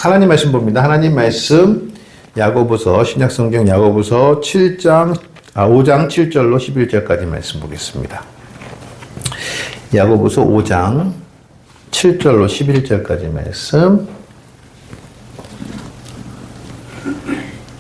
하나님 말씀 봅니다. 하나님 말씀 야고보서 신약성경 야고보서 5장 7절로 11절까지 말씀 보겠습니다. 야고보서 5장 7절로 11절까지 말씀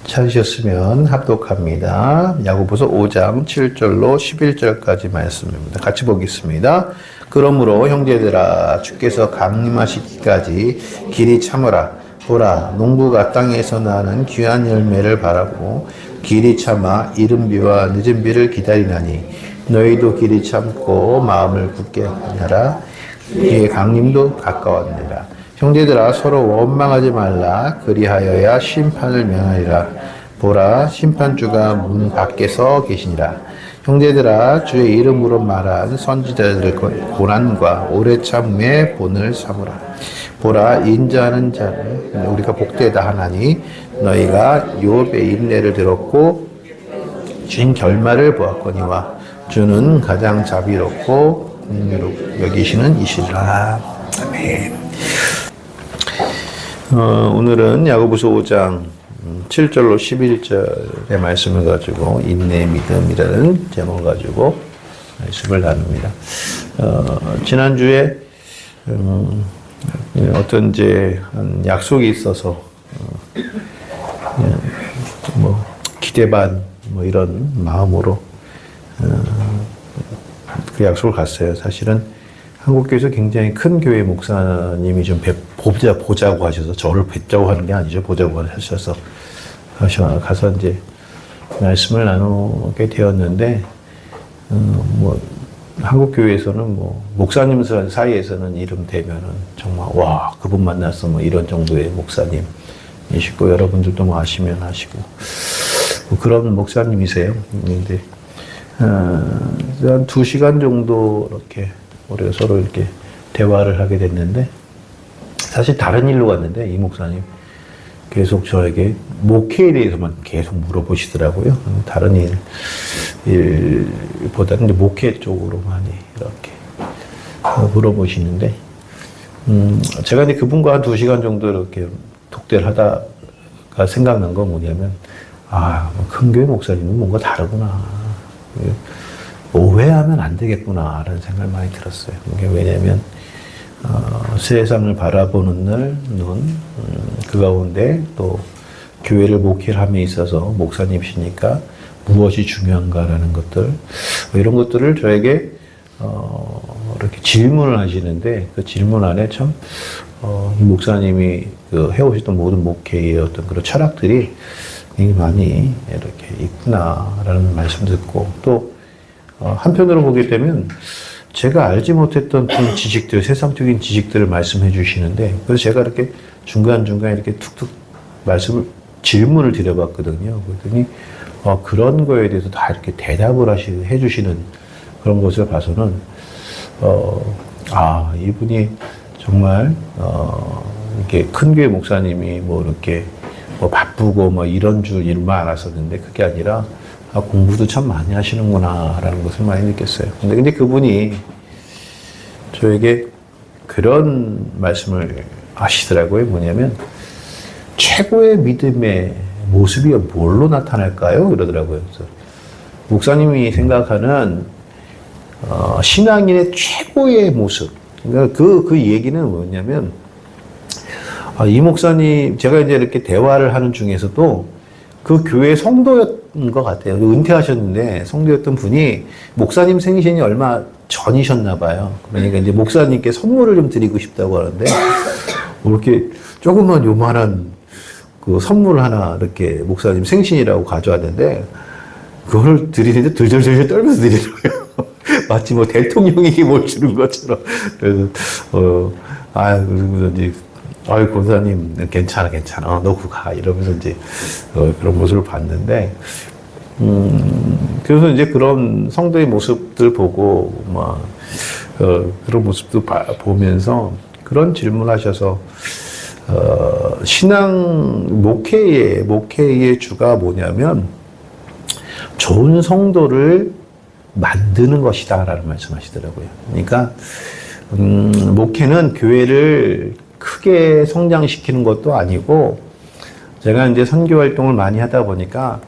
찾으셨으면 합독합니다. 야고보서 5장 7절로 11절까지 말씀입니다. 같이 보겠습니다. 그러므로 형제들아 주께서 강림하시기까지 길이 참으라. 보라 농부가 땅에서 나는 귀한 열매를 바라고 길이 참아 이른 비와 늦은 비를 기다리나니 너희도 길이 참고 마음을 굳게 하라. 그의 강림도 가까웠느니라. 형제들아 서로 원망하지 말라. 그리하여야 심판을 면하리라. 보라 심판주가 문 밖에서 계시니라. 형제들아 주의 이름으로 말한 선지자들의 고난과 오래 참음의 본을 삼으라. 보라 인자하는 자는 우리가 복되다 하나니 너희가 욥의 인내를 들었고 주인 결말을 보았거니와 주는 가장 자비롭고 긍휼히 여기시는 이시라. 아멘. 오늘은 야고보서 5장 7절로 11절의 말씀을 가지고 인내의 믿음이라는 제목을 가지고 말씀을 나눕니다. 지난주에 어떤 이제 약속이 있어서 뭐 기대 반 뭐 이런 마음으로 그 약속을 갔어요. 사실은 한국교회에서 굉장히 큰 교회 목사님이 좀 보자고 하셔서 저를 뵙자고 하는 게 아니죠. 보자고 하셔서 가서 이제 말씀을 나누게 되었는데 뭐 한국교회에서는 뭐 목사님 사이에서는 이름 대면은 정말 와 그분 만났어 뭐 이런 정도의 목사님이시고 여러분들도 뭐 아시면 아시고 뭐 그런 목사님이세요. 근데 한 2시간 정도 이렇게 우리가 서로 이렇게 대화를 하게 됐는데 사실 다른 일로 갔는데 이 목사님 계속 저에게 목회에 대해서만 계속 물어보시더라고요. 다른 일보다는 이제 목회 쪽으로 많이 이렇게 물어보시는데 제가 이제 그분과 한 2시간 정도 이렇게 독대를 하다가 생각난 건 뭐냐면 큰 교회 목사님은 뭔가 다르구나. 오해하면 안 되겠구나라는 생각을 많이 들었어요. 이게 왜냐면 세상을 바라보는 눈, 그 가운데 또 교회를 목회를 함에 있어서 목사님이시니까 무엇이 중요한가라는 것들, 이런 것들을 저에게 이렇게 질문을 하시는데 그 질문 안에 참 이 목사님이 해오셨던 모든 목회의 어떤 그런 철학들이 많이 이렇게 있구나라는 말씀 듣고 또 한편으로 보게 되면 제가 알지 못했던 그런 지식들, 세상적인 지식들을 말씀해 주시는데 그래서 제가 이렇게 중간중간에 이렇게 툭툭 질문을 드려봤거든요. 그랬더니 그런 거에 대해서 다 이렇게 대답을 해 주시는 그런 것을 봐서는 이분이 정말 이렇게 큰 교회 목사님이 뭐 이렇게 뭐 바쁘고 뭐 이런 줄만 알았었는데 그게 아니라 공부도 참 많이 하시는구나라는 것을 많이 느꼈어요. 근데 그분이 저에게 그런 말씀을 하시더라고요. 뭐냐면 최고의 믿음의 모습이 뭘로 나타날까요? 이러더라고요. 그래서 목사님이 생각하는 신앙인의 최고의 모습. 그러니까 그 얘기는 뭐냐면 이 목사님 제가 이제 이렇게 대화를 하는 중에서도 그 교회 성도였던 것 같아요. 은퇴하셨는데 성도였던 분이 목사님 생신이 얼마 전이셨나 봐요. 그러니까 이제 목사님께 선물을 좀 드리고 싶다고 하는데 이렇게 조그만 요만한 그 선물 하나 이렇게 목사님 생신이라고 가져왔는데 그걸 드리는데 들절절절 떨면서 드리더라고요. 마치 뭐 대통령에게 뭘 주는 것처럼. 그래서 그래서 이제 권사님, 괜찮아. 너 그거 가. 이러면서 이제, 그런 모습을 봤는데, 그래서 이제 그런 성도의 모습들 보고, 그런 모습도 보면서 그런 질문 하셔서, 목회의 주가 뭐냐면, 좋은 성도를 만드는 것이다. 라는 말씀 하시더라고요. 그러니까, 목회는 교회를 크게 성장시키는 것도 아니고, 제가 이제 선교 활동을 많이 하다 보니까,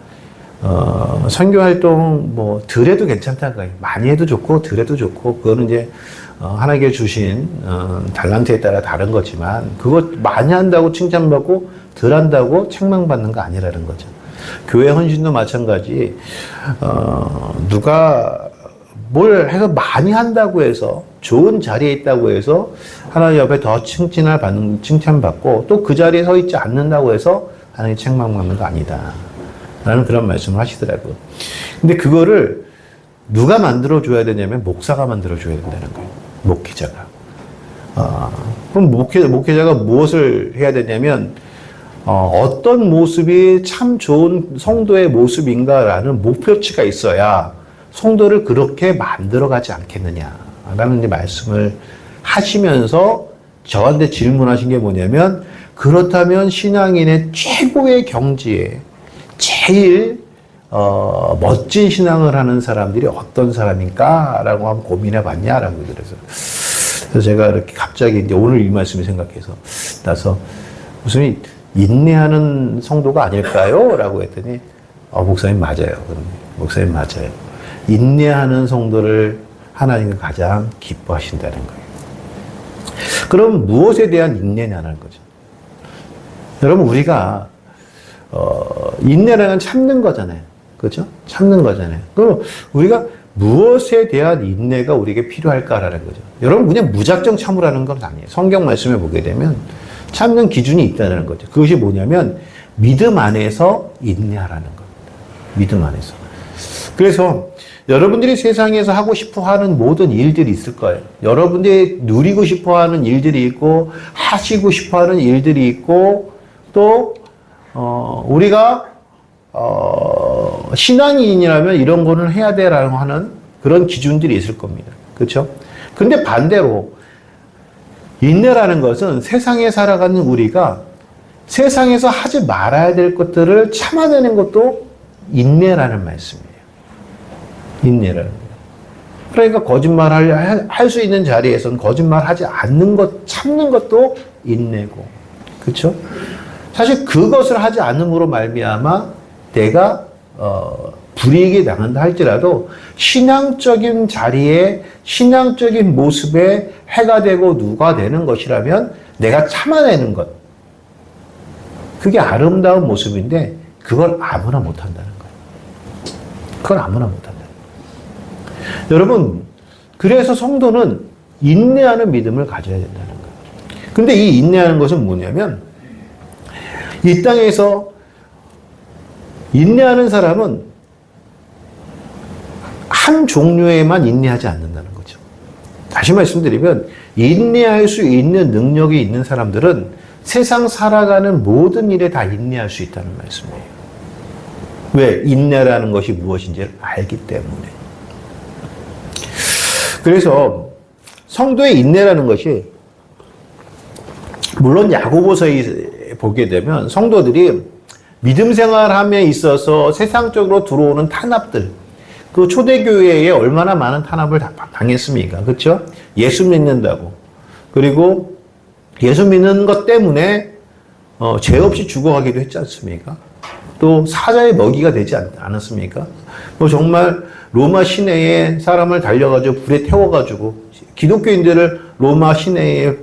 선교 활동 덜 해도 괜찮다는 거예요. 많이 해도 좋고, 덜 해도 좋고, 그거는 이제, 하나님께 주신, 달란트에 따라 다른 거지만, 그거 많이 한다고 칭찬받고, 덜 한다고 책망받는 거 아니라는 거죠. 교회 헌신도 마찬가지, 누가 뭘 해서 많이 한다고 해서, 좋은 자리에 있다고 해서, 하나님 옆에 더 칭찬받고, 또 그 자리에 서 있지 않는다고 해서, 하나님 책망받는 거 아니다. 라는 그런 말씀을 하시더라고요. 근데 그거를 누가 만들어줘야 되냐면, 목사가 만들어줘야 된다는 거예요. 목회자가. 그럼 목회자가 무엇을 해야 되냐면, 어떤 모습이 참 좋은 성도의 모습인가라는 목표치가 있어야 성도를 그렇게 만들어가지 않겠느냐라는 이제 말씀을 하시면서 저한테 질문하신 게 뭐냐면, 그렇다면 신앙인의 최고의 경지에 제일 멋진 신앙을 하는 사람들이 어떤 사람인가? 라고 한번 고민해 봤냐라고 그래서 제가 이렇게 갑자기 이제 오늘 이 말씀을 생각해서 나서 무슨 인내하는 성도가 아닐까요? 라고 했더니 목사님 맞아요. 목사님 맞아요. 인내하는 성도를 하나님이 가장 기뻐하신다는 거예요. 그럼 무엇에 대한 인내냐는 거죠. 여러분, 우리가 인내라는 참는 거잖아요. 그렇죠? 참는 거잖아요. 그럼 우리가 무엇에 대한 인내가 우리에게 필요할까라는 거죠. 여러분, 그냥 무작정 참으라는 건 아니에요. 성경 말씀에 보게 되면 참는 기준이 있다는 거죠. 그것이 뭐냐면 믿음 안에서 인내하라는 겁니다. 믿음 안에서. 그래서 여러분들이 세상에서 하고 싶어 하는 모든 일들이 있을 거예요. 여러분들이 누리고 싶어 하는 일들이 있고, 하시고 싶어 하는 일들이 있고, 또, 우리가, 신앙인이라면 이런 거는 해야 되라고 하는 그런 기준들이 있을 겁니다. 그렇죠? 근데 반대로, 인내라는 것은 세상에 살아가는 우리가 세상에서 하지 말아야 될 것들을 참아내는 것도 인내라는 말씀이에요. 인내라는 거예요. 그러니까 거짓말을 할 수 있는 자리에서는 거짓말하지 않는 것, 참는 것도 인내고, 그렇죠? 사실 그것을 하지 않음으로 말미암아 내가 불이익이 당한다 할지라도 신앙적인 자리에, 신앙적인 모습에 해가 되고 누가 되는 것이라면 내가 참아내는 것, 그게 아름다운 모습인데 그걸 아무나 못한다는 거예요. 그걸 아무나 못한다는 거예요. 여러분, 그래서 성도는 인내하는 믿음을 가져야 된다는 거예요. 근데 이 인내하는 것은 뭐냐면, 이 땅에서 인내하는 사람은 한 종류에만 인내하지 않는다는 거죠. 다시 말씀드리면, 인내할 수 있는 능력이 있는 사람들은 세상 살아가는 모든 일에 다 인내할 수 있다는 말씀이에요. 왜? 인내라는 것이 무엇인지를 알기 때문에. 그래서 성도의 인내라는 것이, 물론 야고보서에 보게 되면 성도들이 믿음 생활함에 있어서 세상적으로 들어오는 탄압들, 그 초대교회에 얼마나 많은 탄압을 당했습니까? 그렇죠? 예수 믿는다고. 그리고 예수 믿는 것 때문에 죄 없이 죽어가기도 했지 않습니까? 또 사자의 먹이가 되지 않았습니까? 뭐 정말 로마 시내에 사람을 달려가지고 불에 태워가지고 기독교인들을 로마 시내에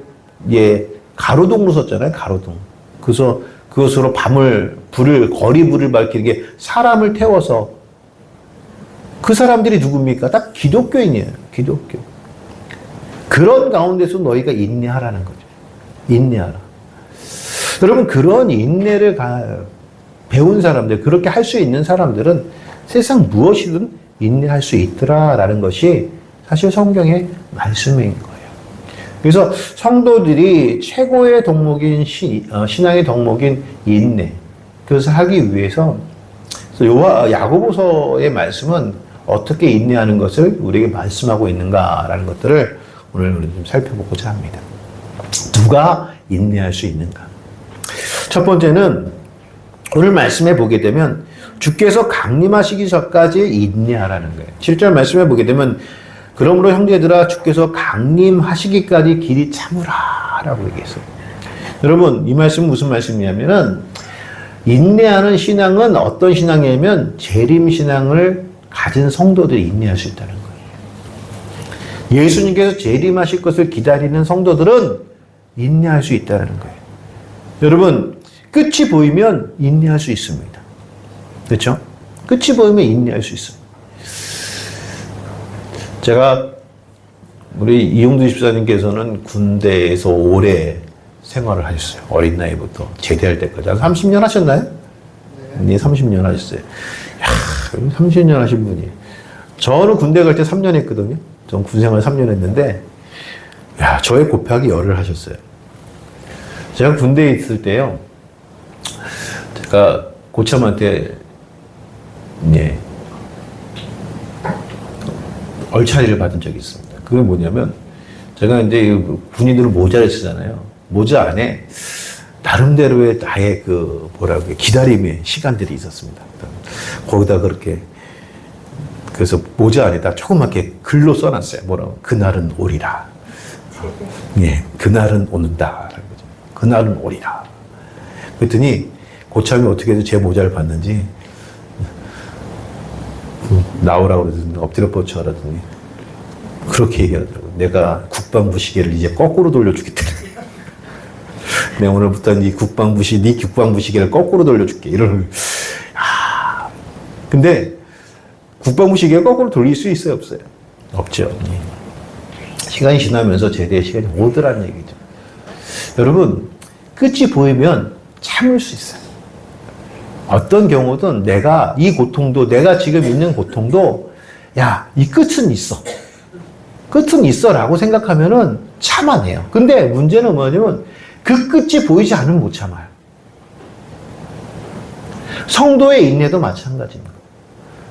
가로등으로 썼잖아요. 가로등. 그래서 그것으로 거리 불을 밝히게 사람을 태워서, 그 사람들이 누굽니까? 다 기독교인이에요. 기독교. 그런 가운데서 너희가 인내하라는 거죠. 인내하라. 여러분, 그런 인내를 배운 사람들, 그렇게 할 수 있는 사람들은 세상 무엇이든 인내할 수 있더라라는 것이 사실 성경의 말씀인 거예요. 그래서 성도들이 최고의 덕목인 신앙의 덕목인 인내, 그것을 하기 위해서 야고보서의 말씀은 어떻게 인내하는 것을 우리에게 말씀하고 있는가라는 것들을 오늘 우리 좀 살펴보고자 합니다. 누가 인내할 수 있는가? 첫 번째는 오늘 말씀에 보게 되면 주께서 강림하시기 전까지 인내하라는 거예요. 7절 말씀에 보게 되면, 그러므로 형제들아 주께서 강림하시기까지 길이 참으라 라고 얘기했어요. 여러분, 이 말씀은 무슨 말씀이냐면은, 인내하는 신앙은 어떤 신앙이냐면, 재림신앙을 가진 성도들이 인내할 수 있다는 거예요. 예수님께서 재림하실 것을 기다리는 성도들은 인내할 수 있다는 거예요. 여러분, 끝이 보이면 인내할 수 있습니다. 그렇죠? 끝이 보이면 인내할 수 있습니다. 제가 우리 이용두 집사님께서는 군대에서 오래 생활을 하셨어요. 어린 나이부터 제대할 때까지. 한 30년 하셨나요? 네, 30년 하셨어요. 야, 30년 하신 분이. 저는 군대 갈 때 3년 했거든요. 전 군생활 3년 했는데, 야, 저의 곱하기 열을 하셨어요. 제가 군대에 있을 때요, 제가 고참한테, 예, 얼차리를 받은 적이 있습니다. 그게 뭐냐면, 제가 이제 군인들은 모자를 쓰잖아요. 모자 안에 나름대로의 나의 그, 뭐라고, 기다림의 시간들이 있었습니다. 거기다 그렇게, 그래서 모자 안에다 조그맣게 글로 써놨어요. 뭐라고, 그날은 오리라. 예, 그날은 오는다. 그날은 오리라. 그랬더니, 고참이 어떻게 해서 제 모자를 봤는지, 나오라고 그러더니 엎드려 뻗쳐 하더니 그렇게 얘기하더라고요. 내가 국방부 시계를 이제 거꾸로 돌려주겠다. 내가 오늘부터 네 국방부 시계를 거꾸로 돌려줄게. 이러는. 근데 국방부 시계를 거꾸로 돌릴 수 있어요, 없어요? 없죠. 시간이 지나면서 제대의 시간이 오더라는 얘기죠. 여러분, 끝이 보이면 참을 수 있어요. 어떤 경우든 내가 이 고통도, 내가 지금 있는 고통도, 야, 이 끝은 있어. 끝은 있어. 라고 생각하면은 참아내요. 근데 문제는 뭐냐면 그 끝이 보이지 않으면 못 참아요. 성도의 인내도 마찬가지입니다.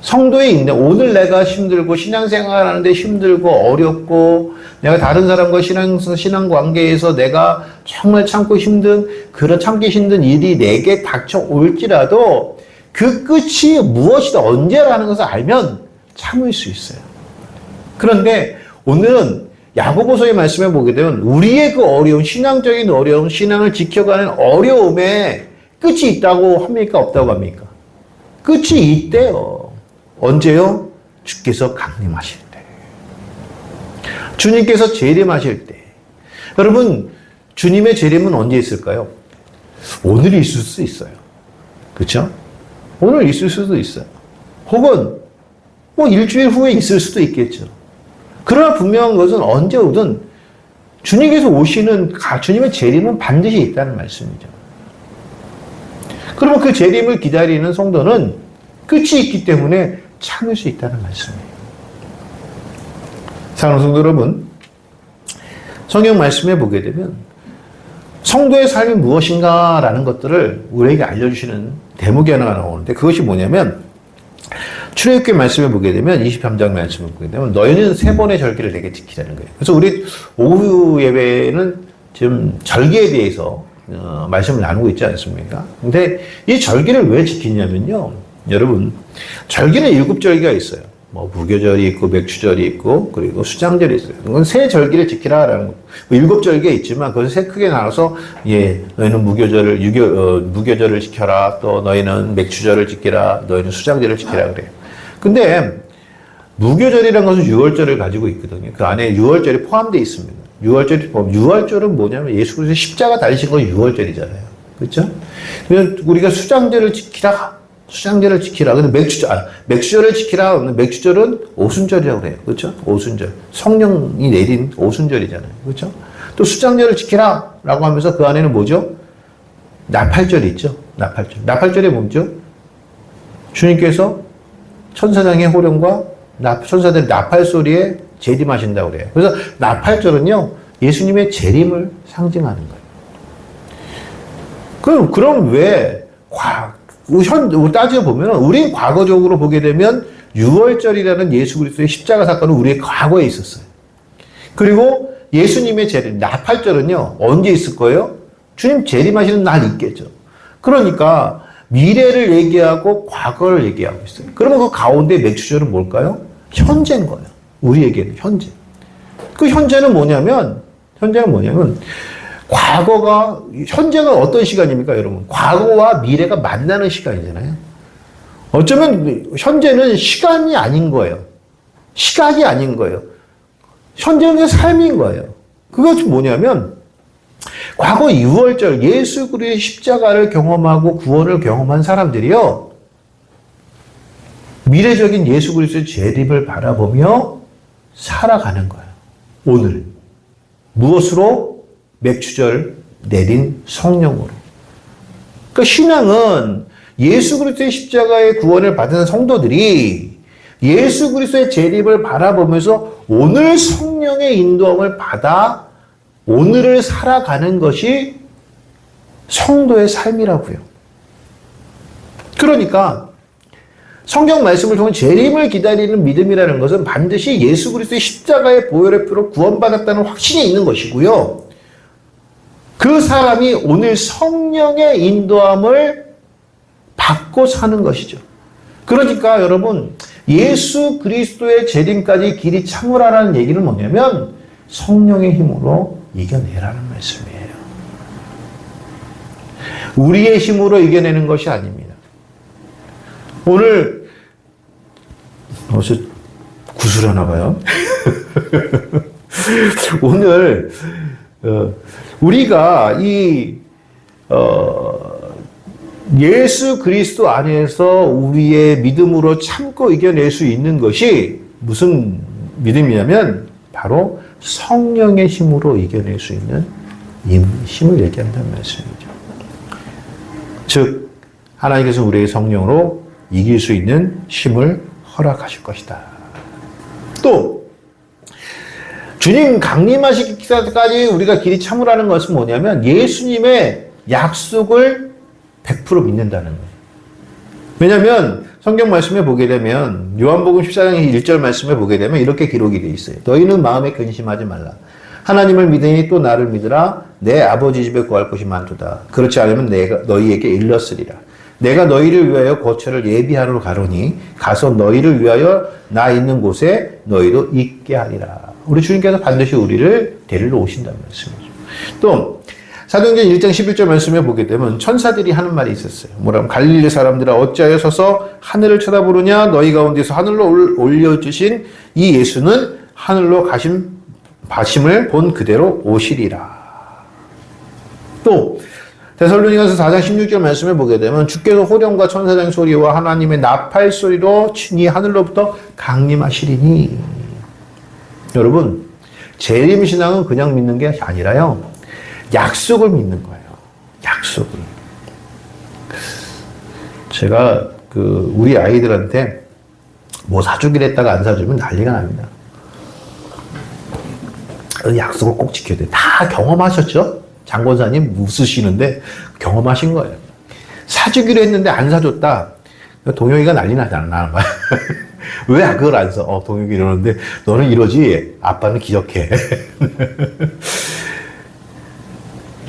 성도의 인내, 오늘 내가 힘들고 신앙생활 하는데 힘들고 어렵고 내가 다른 사람과 신앙 관계에서 내가 정말 참고 힘든 그런 참기 힘든 일이 내게 닥쳐올지라도 그 끝이 무엇이다 언제라는 것을 알면 참을 수 있어요. 그런데 오늘은 야고보서의 말씀에 보게 되면 우리의 그 어려운 신앙적인 어려움, 신앙을 지켜가는 어려움에 끝이 있다고 합니까? 없다고 합니까? 끝이 있대요. 언제요? 주께서 강림하실 때. 주님께서 재림하실 때. 여러분, 주님의 재림은 언제 있을까요? 오늘 있을 수 있어요. 그렇죠? 오늘 있을 수도 있어요. 혹은 뭐 일주일 후에 있을 수도 있겠죠. 그러나 분명한 것은 언제 오든 주님께서 오시는 주님의 재림은 반드시 있다는 말씀이죠. 그러면 그 재림을 기다리는 성도는 끝이 있기 때문에 참을 수 있다는 말씀이에요. 사랑하는 성도 여러분, 성경 말씀에 보게 되면 성도의 삶이 무엇인가라는 것들을 우리에게 알려주시는 대목이 하나가 나오는데 그것이 뭐냐면 출애굽기 말씀에 보게 되면 23장 말씀을 보게 되면 너희는 3번의 절기를 내게 지키라는 거예요. 그래서 우리 오후 예배는 지금 절기에 대해서 말씀을 나누고 있지 않습니까? 근데 이 절기를 왜 지키냐면요. 여러분, 절기는 7절기가 있어요. 뭐 무교절이 있고 맥추절이 있고 그리고 수장절이 있어요. 그건 세 절기를 지키라라는 거. 7절기가 있지만 그것을 세 크게 나눠서 너희는 무교절을 지켜라. 또 너희는 맥추절을 지키라. 너희는 수장절을 지키라 그래요. 근데 무교절이라는 것은 유월절을 가지고 있거든요. 그 안에 유월절이 포함되어 있습니다. 유월절은 뭐냐면 예수 그리스도의 십자가 달리신 건 유월절이잖아요. 그렇죠? 그래서 우리가 수장절을 지키라. 근데 맥추절을 지키라. 맥추절은 오순절이라고 그래요. 그렇죠? 오순절. 성령이 내린 오순절이잖아요. 그렇죠? 또 수장절을 지키라. 라고 하면서 그 안에는 뭐죠? 나팔절이 있죠. 나팔절이 뭐죠? 주님께서 천사장의 호령과 천사들의 나팔 소리에 재림하신다고 그래요. 그래서 나팔절은요, 예수님의 재림을 상징하는 거예요. 그럼 왜, 따져보면, 우린 과거적으로 보게 되면 6월절이라는 예수 그리스도의 십자가 사건은 우리의 과거에 있었어요. 그리고 예수님의 재림, 나팔절은요, 언제 있을 거예요? 주님 재림하시는 날 있겠죠. 그러니까, 미래를 얘기하고 과거를 얘기하고 있어요. 그러면 그 가운데 맥추절은 뭘까요? 현재인 거예요. 우리에게는 현재. 그 현재는 뭐냐면 과거가, 현재가 어떤 시간입니까, 여러분? 과거와 미래가 만나는 시간이잖아요. 어쩌면 현재는 시간이 아닌 거예요. 시각이 아닌 거예요. 현재는 삶인 거예요. 그것이 뭐냐면, 과거 6월절 예수 그리스도의 십자가를 경험하고 구원을 경험한 사람들이요, 미래적인 예수 그리스도의 재림을 바라보며 살아가는 거예요. 오늘. 무엇으로? 맥주절 내린 성령으로. 그러니까 신앙은 예수 그리스도의 십자가의 구원을 받은 성도들이 예수 그리스도의 재림을 바라보면서 오늘 성령의 인도함을 받아 오늘을 살아가는 것이 성도의 삶이라고요. 그러니까 성경 말씀을 통해 재림을 기다리는 믿음이라는 것은 반드시 예수 그리스도의 십자가의 보혈의 피로 구원받았다는 확신이 있는 것이고요. 그 사람이 오늘 성령의 인도함을 받고 사는 것이죠. 그러니까 여러분, 예수 그리스도의 재림까지 길이 참으라라는 얘기는 뭐냐면 성령의 힘으로 이겨내라는 말씀이에요. 우리의 힘으로 이겨내는 것이 아닙니다. 오늘 어서 구슬하나 봐요. 오늘 우리가 예수 그리스도 안에서 우리의 믿음으로 참고 이겨낼 수 있는 것이 무슨 믿음이냐면 바로 성령의 힘으로 이겨낼 수 있는 힘을 얘기한다는 말씀이죠. 즉 하나님께서 우리의 성령으로 이길 수 있는 힘을 허락하실 것이다. 또 주님 강림하시기까지 우리가 길이 참으라는 것은 뭐냐면 예수님의 약속을 100% 믿는다는 거예요. 왜냐하면 성경 말씀에 보게 되면 요한복음 14장 1절 말씀에 보게 되면 이렇게 기록이 되어 있어요. 너희는 마음에 근심하지 말라. 하나님을 믿으니 또 나를 믿으라. 내 아버지 집에 구할 곳이 많도다. 그렇지 않으면 내가 너희에게 일렀으리라. 내가 너희를 위하여 거처를 예비하러 가로니 가서 너희를 위하여 나 있는 곳에 너희도 있게 하리라. 우리 주님께서 반드시 우리를 데리러 오신다는 말씀이죠. 또 사도행전 1장 11절 말씀에 보게 되면 천사들이 하는 말이 있었어요. 뭐라면 갈릴리 사람들아 어찌하여 서서 하늘을 쳐다보느냐. 너희 가운데서 하늘로 올려주신 이 예수는 하늘로 가심을 본 그대로 오시리라. 또 데살로니가서 4장 16절 말씀에 보게 되면 주께서 호령과 천사장 소리와 하나님의 나팔 소리로 친히 하늘로부터 강림하시리니. 여러분, 재림신앙은 그냥 믿는 게 아니라요, 약속을 믿는 거예요. 약속을. 제가 우리 아이들한테 뭐 사주기로 했다가 안 사주면 난리가 납니다. 약속을 꼭 지켜야 돼. 다 경험하셨죠? 장권사님 웃으시는데 경험하신 거예요. 사주기로 했는데 안 사줬다. 동영이가 난리 나잖아. 왜 그걸 안 써? 동영이 이러는데 너는 이러지. 아빠는 기억해.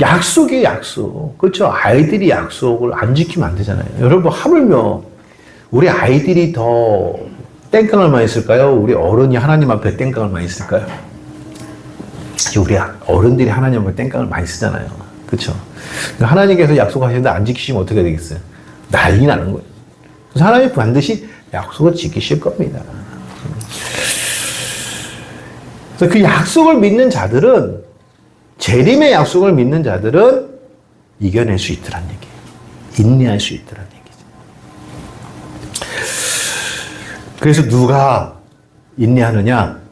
약속이에요, 약속. 그렇죠? 아이들이 약속을 안 지키면 안 되잖아요. 여러분, 하물며 우리 아이들이 더 땡깡을 많이 쓸까요? 우리 어른이 하나님 앞에 땡깡을 많이 쓸까요? 우리 어른들이 하나님 앞에 땡깡을 많이 쓰잖아요. 그렇죠? 하나님께서 약속하시는데 안 지키시면 어떻게 되겠어요? 난리 나는 거예요. 그래서 하나님 반드시 약속을 지키실 겁니다. 그래서 그 약속을 믿는 자들은, 재림의 약속을 믿는 자들은 이겨낼 수 있더란 얘기예요. 인내할 수 있더란 얘기죠. 그래서 누가 인내하느냐?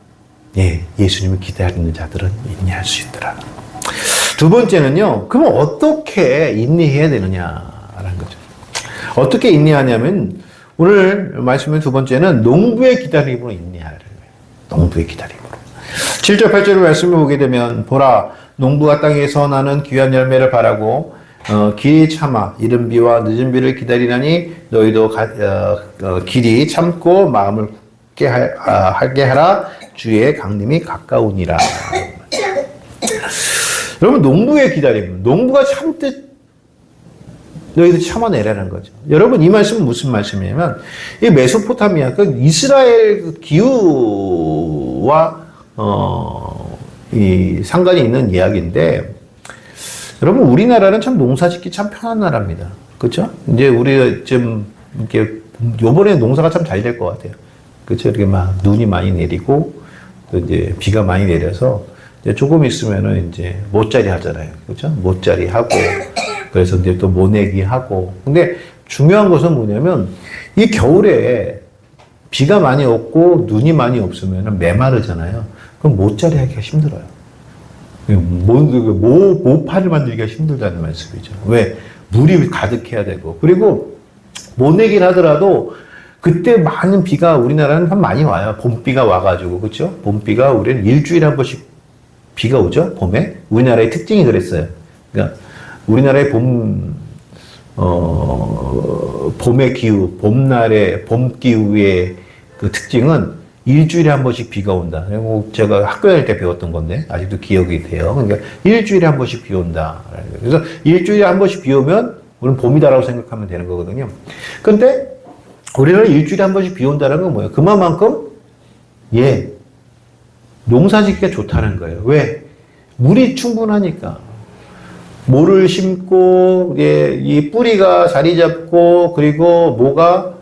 예수님을 기다리는 자들은 인내할 수 있더라. 두 번째는요, 그럼 어떻게 인내해야 되느냐라는 거죠. 어떻게 인내하냐면, 오늘 말씀의 두 번째는 농부의 기다림으로 인내하라는 거예요. 농부의 기다림으로. 7절, 8절을 말씀을 보게 되면, 보라, 농부가 땅에서 나는 귀한 열매를 바라고, 길이 참아 이른 비와 늦은 비를 기다리나니 너희도 길이 참고 마음을 굳게 하게 하라. 주의 강림이 가까우니라. 여러분, 농부의 기다림, 농부가 참듯 너희들 참아내라는 거죠. 여러분, 이 말씀은 무슨 말씀이냐면, 이 메소포타미아, 이스라엘 기후와 이 상관이 있는 이야기인데, 여러분, 우리나라는 참 농사 짓기 참 편한 나라입니다. 그렇죠? 이제 우리가 좀 이렇게 요번에 농사가 참 잘 될 것 같아요. 그렇죠? 이렇게 막 눈이 많이 내리고 또 이제 비가 많이 내려서 이제 조금 있으면은 이제 모짜리 하잖아요. 그렇죠? 모짜리 하고 그래서 이제 또 모내기 하고. 근데 중요한 것은 뭐냐면 이 겨울에 비가 많이 없고 눈이 많이 없으면은 메마르잖아요. 그럼 모짜리 하기가 힘들어요. 모파를 만들기가 힘들다는 말씀이죠. 왜? 물이 가득해야 되고. 그리고 모내기를 하더라도 그때 많은 비가 우리나라는 참 많이 와요. 봄비가 와가지고. 그렇죠? 봄비가 우리는 일주일에 한 번씩 비가 오죠. 봄에. 우리나라의 특징이 그랬어요. 그러니까 우리나라의 봄의 기후, 봄날의 봄 기후의 그 특징은 일주일에 한 번씩 비가 온다. 제가 학교 다닐 때 배웠던 건데 아직도 기억이 돼요. 그러니까 일주일에 한 번씩 비 온다. 그래서 일주일에 한 번씩 비 오면 우리는 봄이다라고 생각하면 되는 거거든요. 근데 우리나라 일주일에 한 번씩 비 온다는 건 뭐예요? 그만큼 농사 짓기가 좋다는 거예요. 왜? 물이 충분하니까. 모를 심고 이 뿌리가 자리 잡고 그리고 모가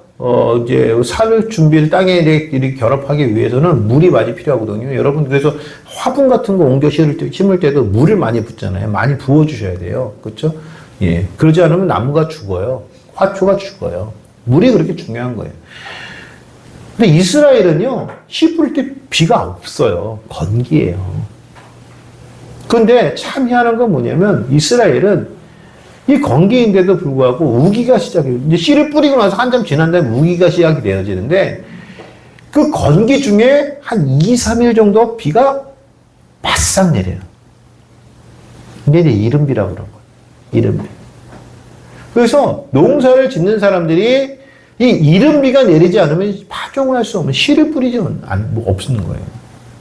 이제 살 준비를 땅에 이렇게 결합하기 위해서는 물이 많이 필요하거든요. 여러분, 그래서 화분 같은 거 옮겨 심을 때도 물을 많이 붓잖아요. 많이 부어 주셔야 돼요. 그렇죠? 예. 그러지 않으면 나무가 죽어요. 화초가 죽어요. 물이 그렇게 중요한 거예요. 근데 이스라엘은요, 씨 뿌릴 때 비가 없어요. 건기예요. 그런데 참 희한한 건 뭐냐면 이스라엘은 이 건기인데도 불구하고 우기가 시작해요. 이제 씨를 뿌리고 나서 한참 지난 다음에 우기가 시작이 되어지는데 그 건기 중에 한 2, 3일 정도 비가 바싹 내려요. 이게 이제 이른비라고 그런 거예요. 이른비. 그래서 농사를 짓는 사람들이 이 이른비가 내리지 않으면 파종을 할 수 없는 씨를 뿌리지 없는 거예요.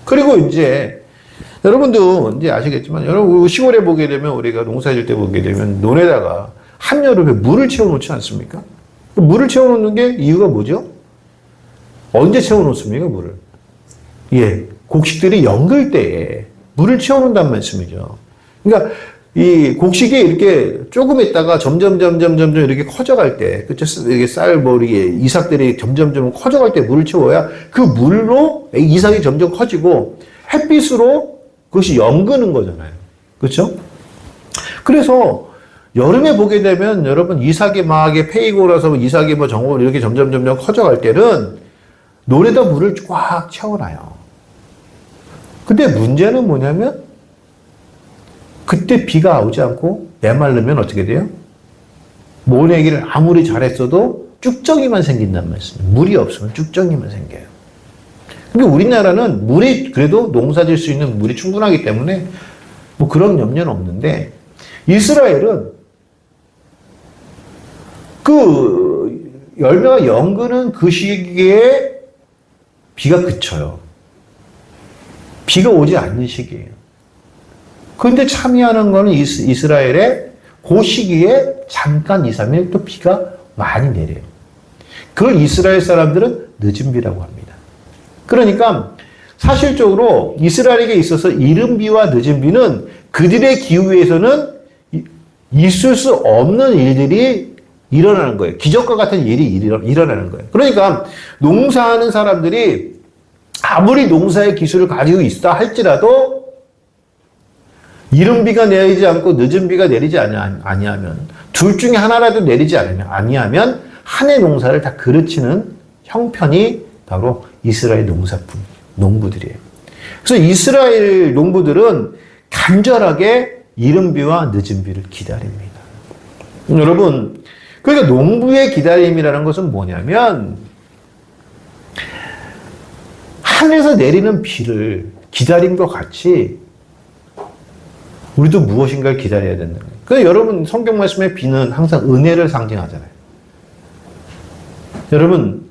그리고 이제 여러분도 이제 아시겠지만, 여러분 시골에 보게 되면 우리가 농사 질 때 보게 되면 논에다가 한여름에 물을 채워놓지 않습니까? 물을 채워놓는 게 이유가 뭐죠? 언제 채워놓습니까, 물을? 곡식들이 연글 때에 물을 채워놓는다는 말씀이죠. 그러니까 이 곡식이 이렇게 조금 있다가 점점 이렇게 커져갈 때, 그쵸? 이게 이게 이삭들이 점점 커져갈 때 물을 채워야 그 물로 이삭이 점점 커지고 햇빛으로 그것이 연그는 거잖아요. 그렇죠? 그래서 여름에 보게 되면 여러분 이삭이 막 패이고 나서 이삭이 정월 이렇게 점점 커져갈 때는 논에다 물을 꽉 채워놔요. 근데 문제는 뭐냐면 그때 비가 오지 않고 메마르면 어떻게 돼요? 모내기를 아무리 잘했어도 쭉정이만 생긴단 말씀이에요. 물이 없으면 쭉정이만 생겨요. 근데 우리나라는 물이 그래도 농사 질 수 있는 물이 충분하기 때문에 뭐 그런 염려는 없는데 이스라엘은 그 열매가 연그는 그 시기에 비가 그쳐요. 비가 오지 않는 시기예요. 그런데 참 희한한 거는 이스라엘의 그 시기에 잠깐 2, 3일 또 비가 많이 내려요. 그걸 이스라엘 사람들은 늦은 비라고 합니다. 그러니까 사실적으로 이스라엘에게 있어서 이른 비와 늦은 비는 그들의 기후에서는 있을 수 없는 일들이 일어나는 거예요. 기적과 같은 일이 일어나는 거예요. 그러니까 농사하는 사람들이 아무리 농사의 기술을 가지고 있다 할지라도 이른 비가 내리지 않고 늦은 비가 내리지 아니하면 둘 중에 하나라도 내리지 아니하면 한 해 농사를 다 그르치는 형편이 바로 이스라엘 농부들이에요. 그래서 이스라엘 농부들은 간절하게 이른 비와 늦은 비를 기다립니다. 여러분, 그러니까 농부의 기다림이라는 것은 뭐냐면 하늘에서 내리는 비를 기다림과 같이 우리도 무엇인가를 기다려야 된다. 그러니까 여러분 성경 말씀에 비는 항상 은혜를 상징하잖아요. 여러분,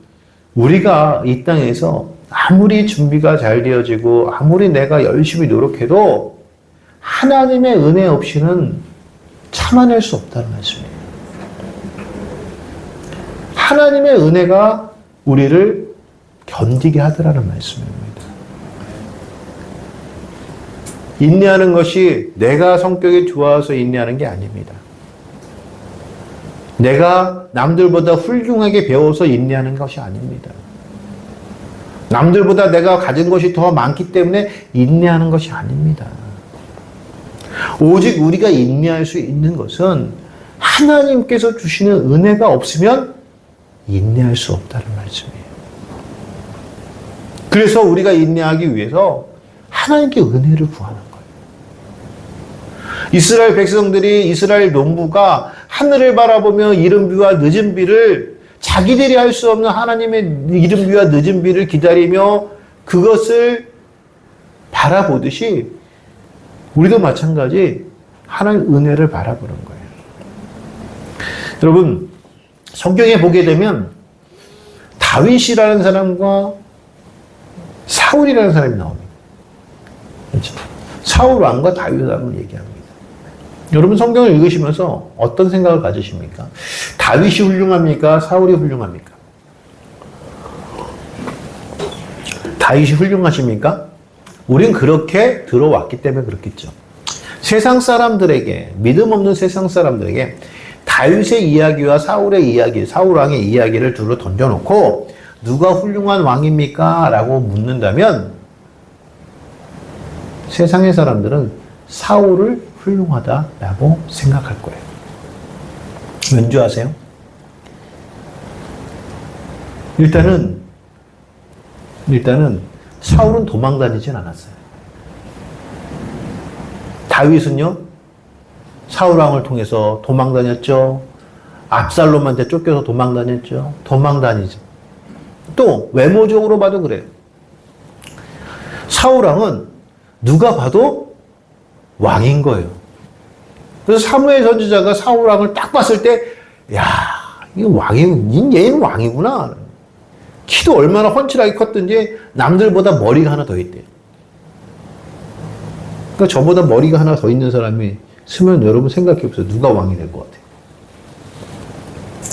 우리가 이 땅에서 아무리 준비가 잘 되어지고 아무리 내가 열심히 노력해도 하나님의 은혜 없이는 참아낼 수 없다는 말씀이에요. 하나님의 은혜가 우리를 견디게 하더라는 말씀입니다. 인내하는 것이 내가 성격이 좋아서 인내하는 게 아닙니다. 내가 남들보다 훌륭하게 배워서 인내하는 것이 아닙니다. 남들보다 내가 가진 것이 더 많기 때문에 인내하는 것이 아닙니다. 오직 우리가 인내할 수 있는 것은 하나님께서 주시는 은혜가 없으면 인내할 수 없다는 말씀이에요. 그래서 우리가 인내하기 위해서 하나님께 은혜를 구하는 거예요. 이스라엘 백성들이, 이스라엘 농부가 하늘을 바라보며 이른 비와 늦은 비를, 자기들이 할 수 없는 하나님의 이른 비와 늦은 비를 기다리며 그것을 바라보듯이 우리도 마찬가지 하나님 은혜를 바라보는 거예요. 여러분, 성경에 보게 되면 다윗이라는 사람과 사울이라는 사람이 나옵니다. 그렇죠? 사울 왕과 다윗 왕을 얘기합니다. 여러분 성경을 읽으시면서 어떤 생각을 가지십니까? 다윗이 훌륭합니까? 사울이 훌륭합니까? 다윗이 훌륭하십니까? 우린 그렇게 들어왔기 때문에 그렇겠죠. 세상 사람들에게, 믿음 없는 세상 사람들에게 다윗의 이야기와 사울의 이야기, 사울 왕의 이야기를 둘러 던져놓고 누가 훌륭한 왕입니까? 라고 묻는다면 세상의 사람들은 사울을 훌륭하다라고 생각할 거예요. 왠지 아세요? 일단은 사울은 도망 다니진 않았어요. 다윗은요, 사울 왕을 통해서 도망 다녔죠. 압살롬한테 쫓겨서 도망 다녔죠. 도망 다니죠. 또 외모적으로 봐도 그래요. 사울 왕은 누가 봐도 왕인 거예요. 그래서 사무엘 선지자가 사울 왕을 딱 봤을 때, 야, 이거 얘는 왕이구나. 키도 얼마나 훤칠하게 컸든지 남들보다 머리가 하나 더 있대요. 그러니까 저보다 머리가 하나 더 있는 사람이 있으면 여러분 생각해 보세요. 누가 왕이 될 것 같아요.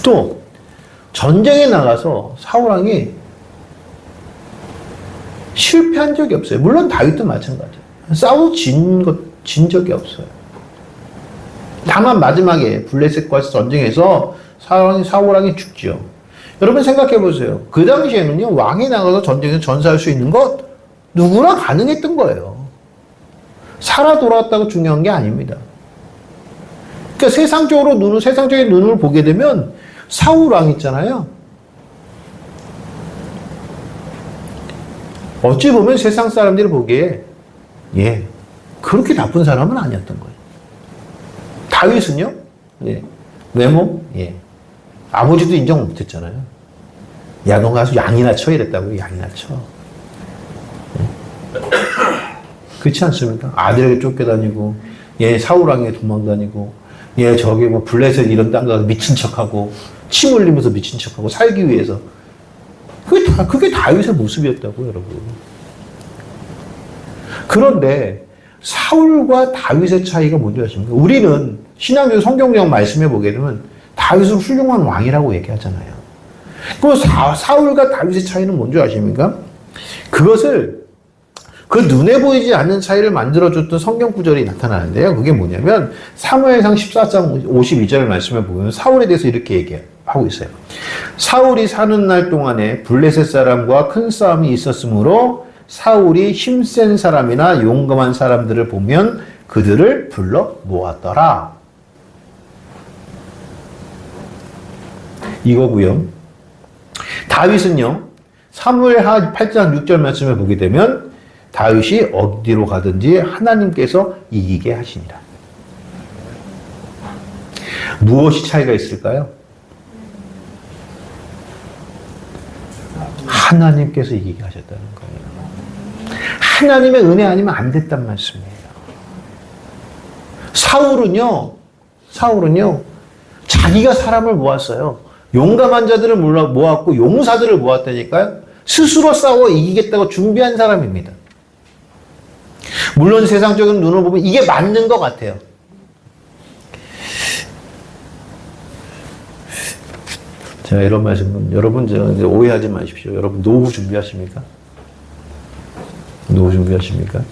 또 전쟁에 나가서 사울 왕이 실패한 적이 없어요. 물론 다윗도 마찬가지예요. 싸워 진 적이 없어요. 다만 마지막에 블레셋과 전쟁에서 사울 왕이 죽죠. 여러분 생각해 보세요. 그 당시에는요, 왕이 나가서 전쟁에서 전사할 수 있는 것 누구나 가능했던 거예요. 살아 돌아왔다고 중요한 게 아닙니다. 그러니까 세상적인 눈을 보게 되면 사울 왕 있잖아요. 어찌 보면 세상 사람들이 보기에 그렇게 나쁜 사람은 아니었던 거예요. 다윗은요, 외모, 아버지도 인정 못했잖아요. 야, 너 가서 양이나 쳐 이랬다고. 양이나 쳐. 그렇지 않습니까? 아들에게 쫓겨다니고, 사울 왕에 도망다니고, 저기 뭐 블레셋 이런 땅 가서 미친 척하고, 침 흘리면서 미친 척하고 살기 위해서. 그게 다윗의 모습이었다고, 여러분. 그런데 사울과 다윗의 차이가 뭔지 아십니까? 우리는 신약의 성경적 말씀에 보게 되면 다윗은 훌륭한 왕이라고 얘기하잖아요. 그 사울과 다윗의 차이는 뭔지 아십니까? 그것을 그 눈에 보이지 않는 차이를 만들어줬던 성경 구절이 나타나는데요. 그게 뭐냐면 사무엘상 14장 52절 말씀에 보면 사울에 대해서 이렇게 얘기하고 있어요. 사울이 사는 날 동안에 블레셋 사람과 큰 싸움이 있었으므로 사울이 힘센 사람이나 용감한 사람들을 보면 그들을 불러 모았더라. 이거고요. 다윗은요, 사무엘하 8장 6절 말씀을 보게 되면 다윗이 어디로 가든지 하나님께서 이기게 하시니라. 무엇이 차이가 있을까요? 하나님께서 이기게 하셨다는 거예요. 하나님의 은혜 아니면 안 됐단 말씀이에요. 사울은요, 자기가 사람을 모았어요. 용감한 자들을 모았고 용사들을 모았다니까요. 스스로 싸워 이기겠다고 준비한 사람입니다. 물론 세상적인 눈으로 보면 이게 맞는 것 같아요. 제가 이런 말씀, 여러분 오해하지 마십시오. 여러분 노후 준비하십니까? 노후 준비하십니까?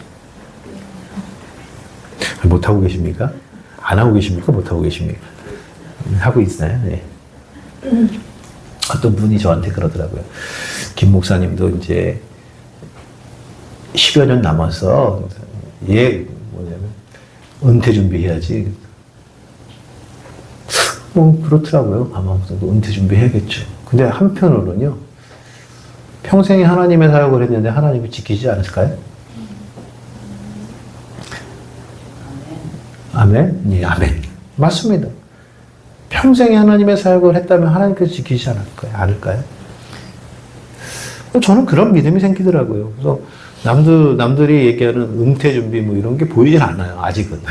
못하고 계십니까? 안 하고 계십니까? 못하고 계십니까? 하고 있어요. 네. 어떤 분이 저한테 그러더라고요. 김 목사님도 이제 10여 년 남아서 얘 뭐냐면 은퇴 준비해야지. 뭐 그렇더라고요. 아마 은퇴 준비해야겠죠. 근데 한편으로는요. 평생에 하나님의 사역을 했는데 하나님을 지키지 않았을까요? 아멘? 예, 아멘. 맞습니다. 평생에 하나님의 사역을 했다면 하나님께서 지키지 않을까요? 저는 그런 믿음이 생기더라고요. 그래서 남들이 얘기하는 은퇴 준비 뭐 이런 게 보이진 않아요. 아직은.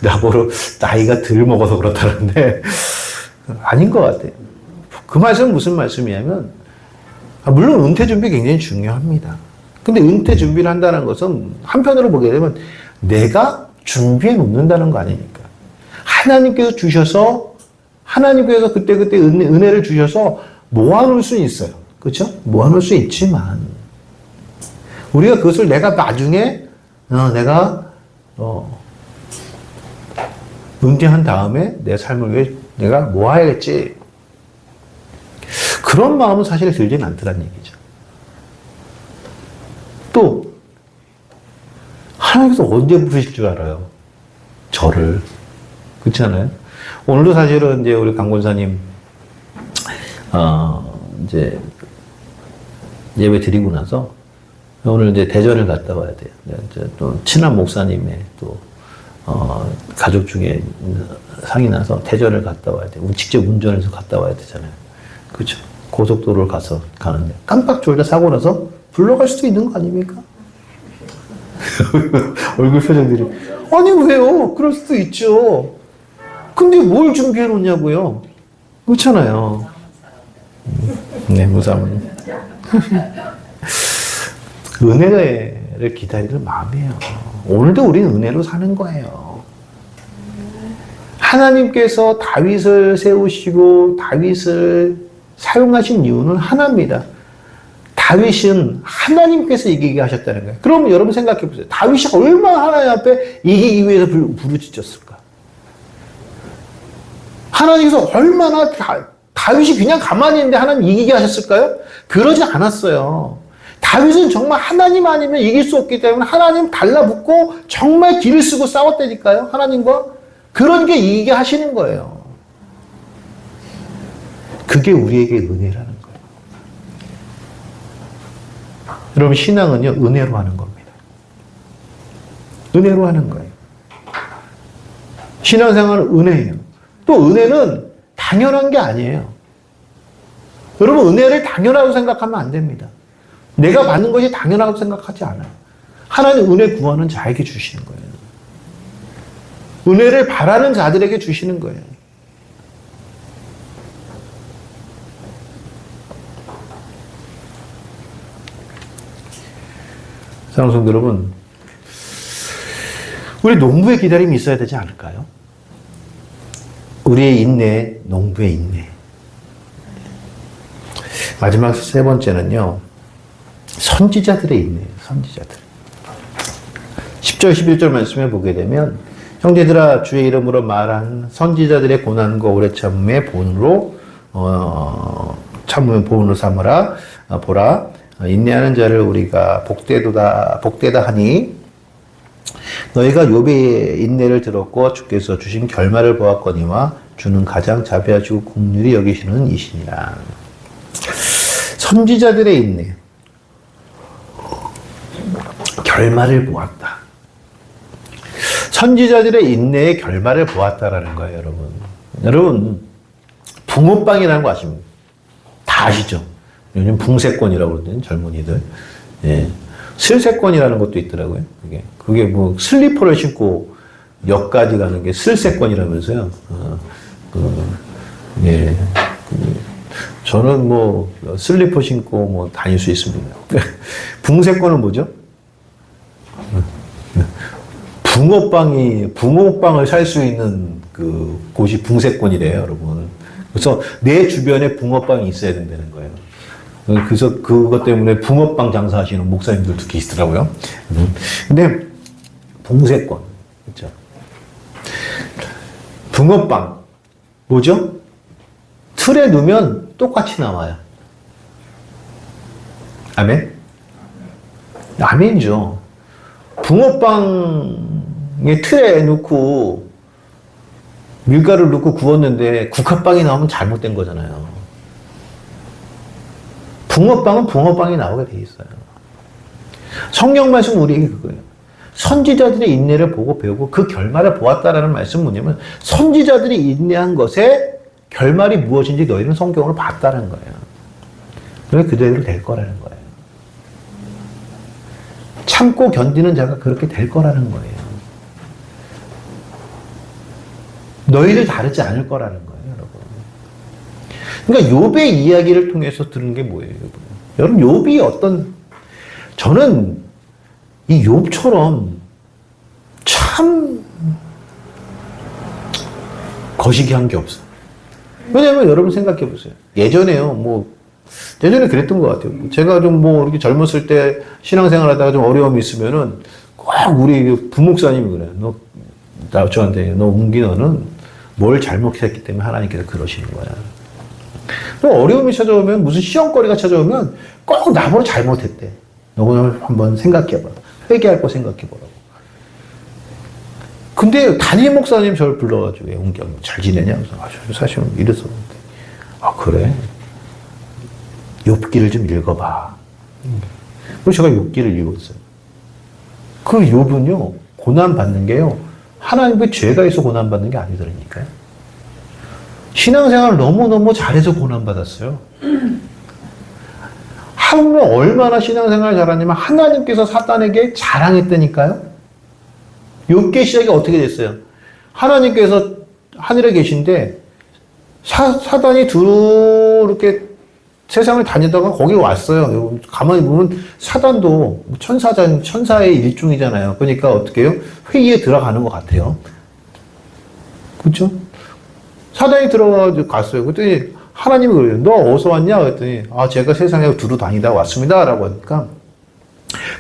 나보러 나이가 덜 먹어서 그렇다는데 아닌 것 같아요. 그 말씀은 무슨 말씀이냐면 물론 은퇴 준비 굉장히 중요합니다. 근데 은퇴 준비를 한다는 것은 한편으로 보게 되면 내가 준비해 놓는다는 거 아닙니까? 하나님께서 주셔서 하나님께서 그때그때 은혜를 주셔서 모아놓을 수 있어요. 그렇죠? 모아놓을 수 있지만 우리가 그것을 내가 나중에 내가 은퇴한 다음에 내 삶을 위해 내가 모아야겠지. 그런 마음은 사실 들지는 않더란 얘기죠. 또 하나님께서 언제 부르실 줄 알아요? 저를. 그렇지 않아요? 오늘도 사실은 이제 우리 강 권사님 이제 예배 드리고 나서 오늘 이제 대전을 갔다 와야 돼요. 이제 또 친한 목사님의 또 가족 중에 상이 나서 대전을 갔다 와야 돼요. 직접 운전해서 갔다 와야 되잖아요. 그렇죠? 고속도로를 가는데 깜빡 졸다 사고 나서 불러갈 수도 있는 거 아닙니까? 얼굴 표정들이 아니 왜요? 그럴 수도 있죠. 근데 뭘 준비해 놓냐고요? 그렇잖아요. 네, 무사합니다. 은혜를 기다리는 마음이에요. 오늘도 우리는 은혜로 사는 거예요. 하나님께서 다윗을 세우시고 다윗을 사용하신 이유는 하나입니다. 다윗은 하나님께서 이기게 하셨다는 거예요. 그럼 여러분 생각해 보세요. 다윗이 얼마나 하나님 앞에 이기기 위해서 부르짖었을까? 하나님께서 얼마나 다윗이 그냥 가만히 있는데 하나님 이기게 하셨을까요? 그러지 않았어요. 다윗은 정말 하나님 아니면 이길 수 없기 때문에 하나님 달라붙고 정말 길을 쓰고 싸웠다니까요. 하나님과. 그런 게 이기게 하시는 거예요. 그게 우리에게 은혜라는 거예요. 여러분 신앙은요. 은혜로 하는 겁니다. 은혜로 하는 거예요. 신앙생활은 은혜예요. 또 은혜는 당연한 게 아니에요. 여러분 은혜를 당연하다고 생각하면 안 됩니다. 내가 받는 것이 당연하다고 생각하지 않아요. 하나님 은혜 구하는 자에게 주시는 거예요. 은혜를 바라는 자들에게 주시는 거예요. 사랑하는 성도 여러분, 우리 농부의 기다림이 있어야 되지 않을까요? 우리의 인내, 농부의 인내. 마지막 세 번째는요, 선지자들의 인내예요, 선지자들. 10절, 11절 말씀에 보게 되면, 형제들아, 주의 이름으로 말한 선지자들의 고난과 오래 참음의 본으로, 참음의 본으로 삼으라, 보라. 인내하는 자를 우리가 복되다 하니, 너희가 욥의 인내를 들었고 주께서 주신 결말을 보았거니와 주는 가장 자비하시고 긍휼히 여기시는 이시니라. 선지자들의 인내, 결말을 보았다. 선지자들의 인내의 결말을 보았다라는 거예요, 여러분. 여러분, 붕어빵이라는 거 아십니까? 다 아시죠? 요즘 붕세권이라고 그러거든요, 젊은이들. 예. 슬세권이라는 것도 있더라고요. 그게 뭐 슬리퍼를 신고 역까지 가는 게 슬세권이라면서요. 예. 저는 뭐 슬리퍼 신고 뭐 다닐 수 있습니다. 붕세권은 뭐죠? 붕어빵을 살 수 있는 그 곳이 붕세권이래요, 여러분. 그래서 내 주변에 붕어빵이 있어야 된다는 거예요. 그래서 그것 때문에 붕어빵 장사하시는 목사님들도 계시더라고요. 근데 붕세권. 그렇죠? 붕어빵 뭐죠? 틀에 넣으면 똑같이 나와요. 아멘? 아멘이죠. 붕어빵에 틀에 넣고 밀가루를 넣고 구웠는데 국화빵이 나오면 잘못된 거잖아요. 붕어빵은 붕어빵이 나오게 돼 있어요. 성경 말씀 우리에게 그거예요. 선지자들의 인내를 보고 배우고 그 결말을 보았다라는 말씀은 뭐냐면 선지자들이 인내한 것의 결말이 무엇인지 너희는 성경으로 봤다는 거예요. 그래서 그대로 될 거라는 거예요. 참고 견디는 자가 그렇게 될 거라는 거예요. 너희들 다르지 않을 거라는 거예요, 여러분. 그러니까 욥의 이야기를 통해서 들은 게 뭐예요, 여러분? 여러분, 욥이 저는 이 욥처럼 참 거시기한 게 없어요. 왜냐면 여러분 생각해 보세요. 예전에 그랬던 것 같아요. 제가 좀 이렇게 젊었을 때 신앙생활 하다가 좀 어려움이 있으면은 꼭 우리 부목사님이 그래요. 저한테, 웅기 너는 뭘 잘못했기 때문에 하나님께서 그러시는 거야. 또 어려움이 찾아오면, 무슨 시험거리가 찾아오면 꼭 나보고 잘못했대. 너는 한번 생각해봐. 회개할 거 생각해보라고. 근데 담임 목사님 저를 불러가지고, 웅기 형, 잘 지내냐? 그래서 사실은 이랬었는데. 아, 그래? 욥기를 좀 읽어봐. 그래서 제가 욥기를 읽었어요. 그 욥은요, 고난받는 게요, 하나님의 죄가 있어 고난받는 게 아니더라니까요. 신앙생활을 너무너무 잘해서 고난받았어요. 하물며 얼마나 신앙생활을 잘하냐면 하나님께서 사단에게 자랑했다니까요. 욥기의 시작이 어떻게 됐어요? 하나님께서 하늘에 계신데 사단이 이렇게 세상을 다니다가 거기 왔어요. 가만히 보면 사단도 천사의 일종이잖아요. 그러니까 어떻게 해요? 회의에 들어가는 것 같아요. 그렇죠? 사단이 들어가서 갔어요. 그랬더니 하나님이 그래요. 너 어디서 왔냐? 그랬더니 제가 세상에 두루 다니다 왔습니다. 라고 하니까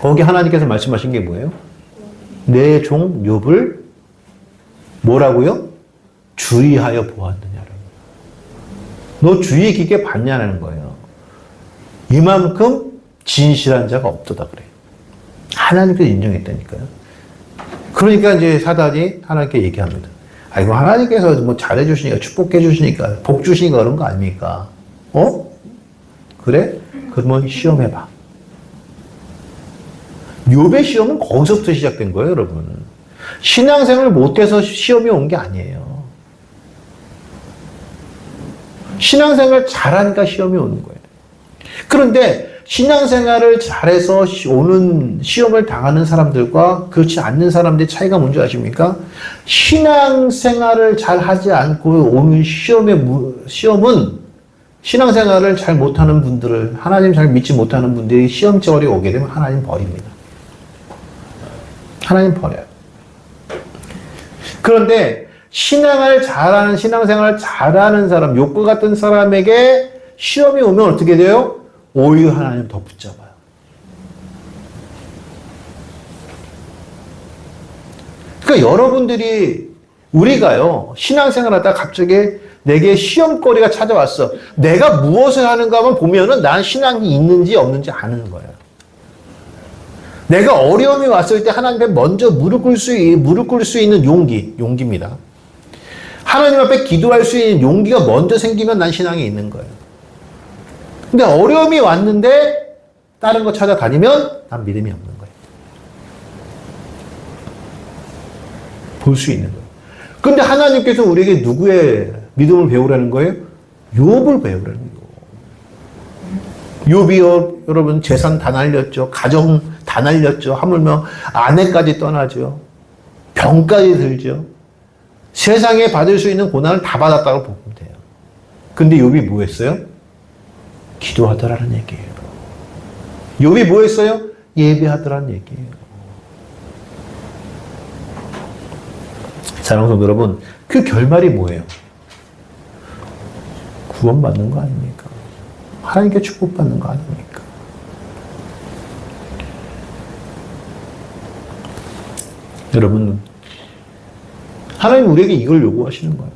거기 하나님께서 말씀하신 게 뭐예요? 내 종 욥을 뭐라고요? 주의하여 보았느냐라고. 너 주의 깊게 봤냐는 거예요. 이만큼 진실한 자가 없도다 그래요. 하나님께서 인정했다니까요. 그러니까 이제 사단이 하나님께 얘기합니다. 이거 하나님께서 잘해주시니까, 축복해주시니까, 복 주시니까 그런 거 아닙니까? 그래? 그러면 시험해봐. 욥의 시험은 거기서부터 시작된 거예요, 여러분. 신앙생활을 못해서 시험이 온 게 아니에요. 신앙생활 잘하니까 시험이 오는 거예요. 그런데 신앙생활을 잘해서 오는 시험을 당하는 사람들과 그렇지 않는 사람들의 차이가 뭔지 아십니까? 신앙생활을 잘 하지 않고 오는 시험은 신앙생활을 잘 못하는 분들을, 하나님 잘 믿지 못하는 분들이 시험거리에 오게 되면 하나님 버립니다. 하나님 버려요. 그런데 신앙생활을 잘하는 사람, 욥과 같은 사람에게 시험이 오면 어떻게 돼요? 오히려 하나님 더 붙잡아요. 그러니까 우리가요, 신앙생활 하다가 갑자기 내게 시험거리가 찾아왔어. 내가 무엇을 하는가만 보면은 난 신앙이 있는지 없는지 아는 거예요. 내가 어려움이 왔을 때 하나님 앞에 먼저 무릎 꿇을 수 있는 용기입니다. 하나님 앞에 기도할 수 있는 용기가 먼저 생기면 난 신앙이 있는 거예요. 근데 어려움이 왔는데 다른 거 찾아다니면 난 믿음이 없는 거예요. 볼 수 있는 거예요. 근데 하나님께서 우리에게 누구의 믿음을 배우라는 거예요? 욥을 배우라는 거예요. 욥이 여러분 재산 다 날렸죠. 가정 다 날렸죠. 하물며 아내까지 떠나죠. 병까지 들죠. 세상에 받을 수 있는 고난을 다 받았다고 보면 돼요. 근데 욥이 뭐 했어요? 기도하더라는 얘기예요. 욥이 뭐 했어요? 예배하더라는 얘기예요. 사랑하는 성도 여러분, 그 결말이 뭐예요? 구원받는 거 아닙니까? 하나님께 축복받는 거 아닙니까? 여러분, 하나님 우리에게 이걸 요구하시는 거예요.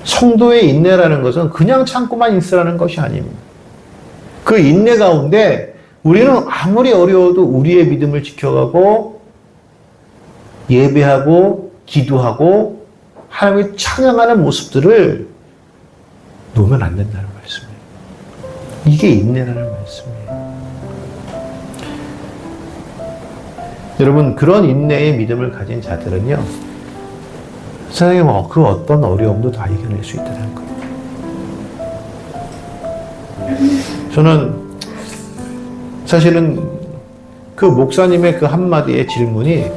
성도의 인내라는 것은 그냥 참고만 있으라는 것이 아닙니다. 그 인내 가운데 우리는 아무리 어려워도 우리의 믿음을 지켜가고 예배하고 기도하고 하나님을 찬양하는 모습들을 놓으면 안 된다는 말씀이에요. 이게 인내라는 말씀이에요. 여러분, 그런 인내의 믿음을 가진 자들은요, 세상에 그 어떤 어려움도 다 이겨낼 수 있다는 거예요. 저는 사실은 그 목사님의 그 한마디의 질문이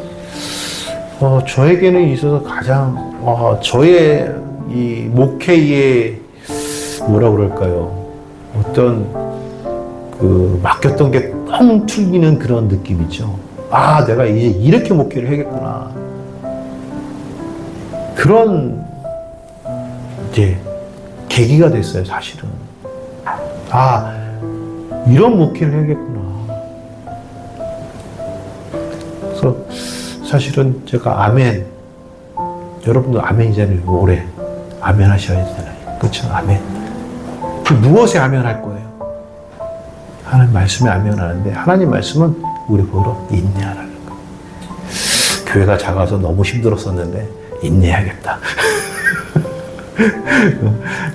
저에게는 있어서 가장 저의 이 목회의 뭐라 그럴까요? 어떤 그 맡겼던 게 뻥 뚫리는 그런 느낌이죠. 아, 내가 이제 이렇게 목회를 해야겠구나. 그런 이제 계기가 됐어요, 사실은. 아, 이런 목회를 해야겠구나. 그래서 사실은 제가 아멘, 여러분도 아멘이잖아요. 올해 아멘 하셔야 되잖아요. 그렇죠? 아멘. 그 무엇에 아멘 할 거예요? 하나님 말씀에 아멘 하는데, 하나님 말씀은 우리 보러 인내하라는 거예요. 교회가 작아서 너무 힘들었었는데 인내해야겠다.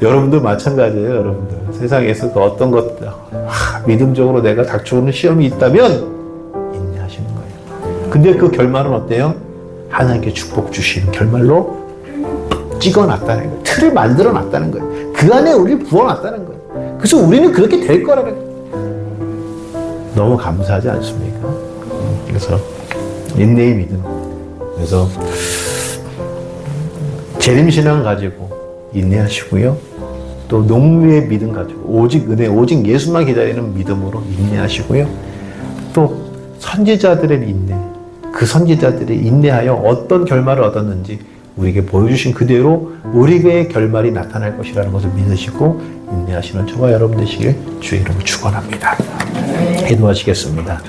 여러분들 마찬가지예요. 여러분들 세상에서 그 어떤 것 믿음적으로 내가 닥쳐오는 시험이 있다면 인내하시는 거예요. 근데 그 결말은 어때요? 하나님께 축복 주시는 결말로 찍어놨다는 거예요. 틀을 만들어놨다는 거예요. 그 안에 우리를 부어놨다는 거예요. 그래서 우리는 그렇게 될 거라는 거예요. 너무 감사하지 않습니까? 그래서 인내의 믿음. 그래서 재림신앙 가지고 인내하시고요. 또 농부의 믿음 가지고 오직 은혜, 오직 예수만 기다리는 믿음으로 인내하시고요. 또 선지자들의 인내, 그 선지자들이 인내하여 어떤 결말을 얻었는지 우리에게 보여주신 그대로 우리의 결말이 나타날 것이라는 것을 믿으시고 인내하시는 저와 여러분 되시길 주의 이름으로 축원합니다. 기도하시겠습니다.